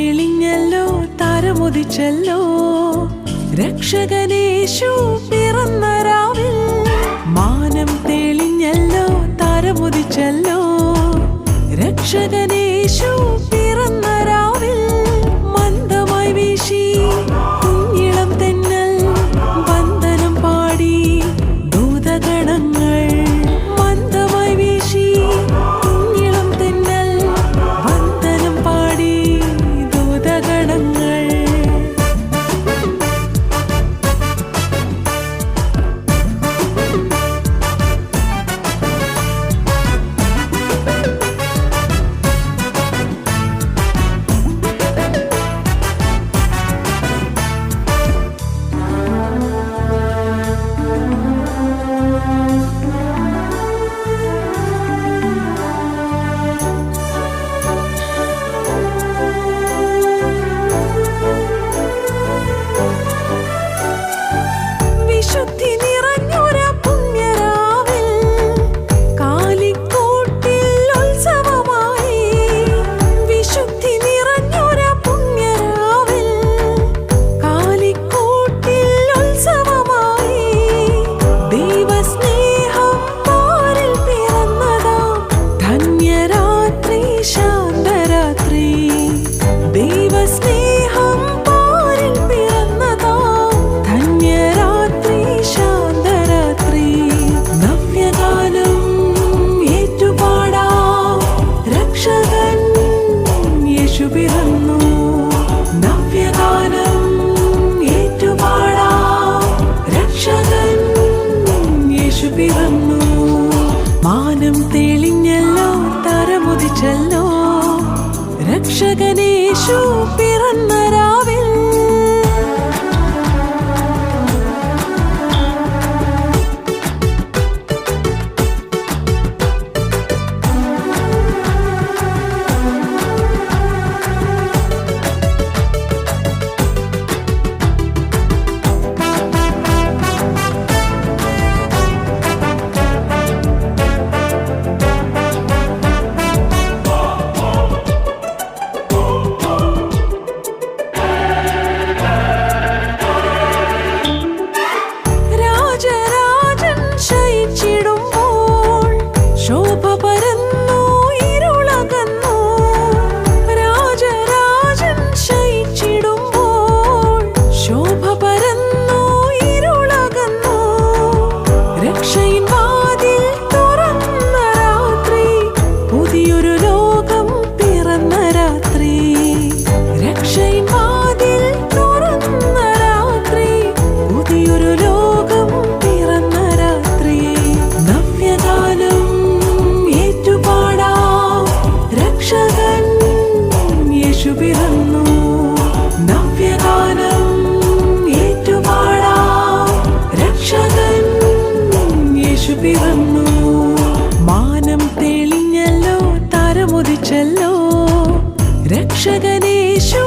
തെളിഞ്ഞല്ലോ താരമുദിച്ചല്ലോ രക്ഷകനേശു പിറന്ന രാവിൽ. മാനം തെളിഞ്ഞല്ലോ താരമുദിച്ചല്ലോ രക്ഷകനേശു പിറന്ന രാവിൽ. മന്ദമായി വീശി കുഞ്ഞിളം തെന്നൽ വന്ദനം പാടി ദൂതഗണങ്ങൾ. മന്ദമായി വീശി കുഞ്ഞിളം തെന്നൽ വന്ദനം പാടി ദൂതഗണങ്ങൾ. വിശുദ്ധി നിറഞ്ഞൊര പുണ്യരാവിൽ കാലിക്കൂട്ടിൽ ഉത്സവമായി. വിശുദ്ധി നിറഞ്ഞൊര പുണ്യരാവിൽ കാലിക്കൂട്ടിൽ ഉത്സവമായി. ദൈവസ്നേഹം പാരിൽ പിറന്നതാം ധന്യരാത്രി ശാന്തരാത്രി. ദൈവസ്നേഹം പാരിൽ പിറന്നതാം ധന്യരാത്രി ശാന്തരാത്രി. നവ്യഗാനം ഏറ്റുപാടാം രക്ഷകൻ യേശു പിറന്നു. നവ്യഗാനം ഏറ്റുപാടാം രക്ഷകൻ യേശു പിറന്നു. മാനം തെളിഞ്ഞല്ലോ താരമുദിച്ചല്ലോ രക്ഷകനേശു പിറന്ന രാവിൽ. രാജരാജൻ ശയിച്ചിടുമ്പോൾ ശോഭ പരന്നു ഇരുളകന്നു. രാജരാജൻ ശയിച്ചിടുമ്പോൾ ശോഭ പരന്നു ഇരുളകന്നു. രക്ഷയിൻ വാതിൽ തുറന്ന രാത്രി പുതിയൊരു ലോകം പിറന്ന രാത്രി. രക്ഷയിൻ വാതിൽ തുറന്ന രാത്രി പുതിയൊരു ലോകം പിറന്ന രാത്രി. നവ്യഗാനം ഏറ്റുപാടാം രക്ഷകൻ യേശു പിറന്നു. നവ്യഗാനം ഏറ്റുപാടാം രക്ഷകൻ യേശു പിറന്നു. മാനം തെളിഞ്ഞല്ലോ താരമുദിച്ചല്ലോ രക്ഷകനേശു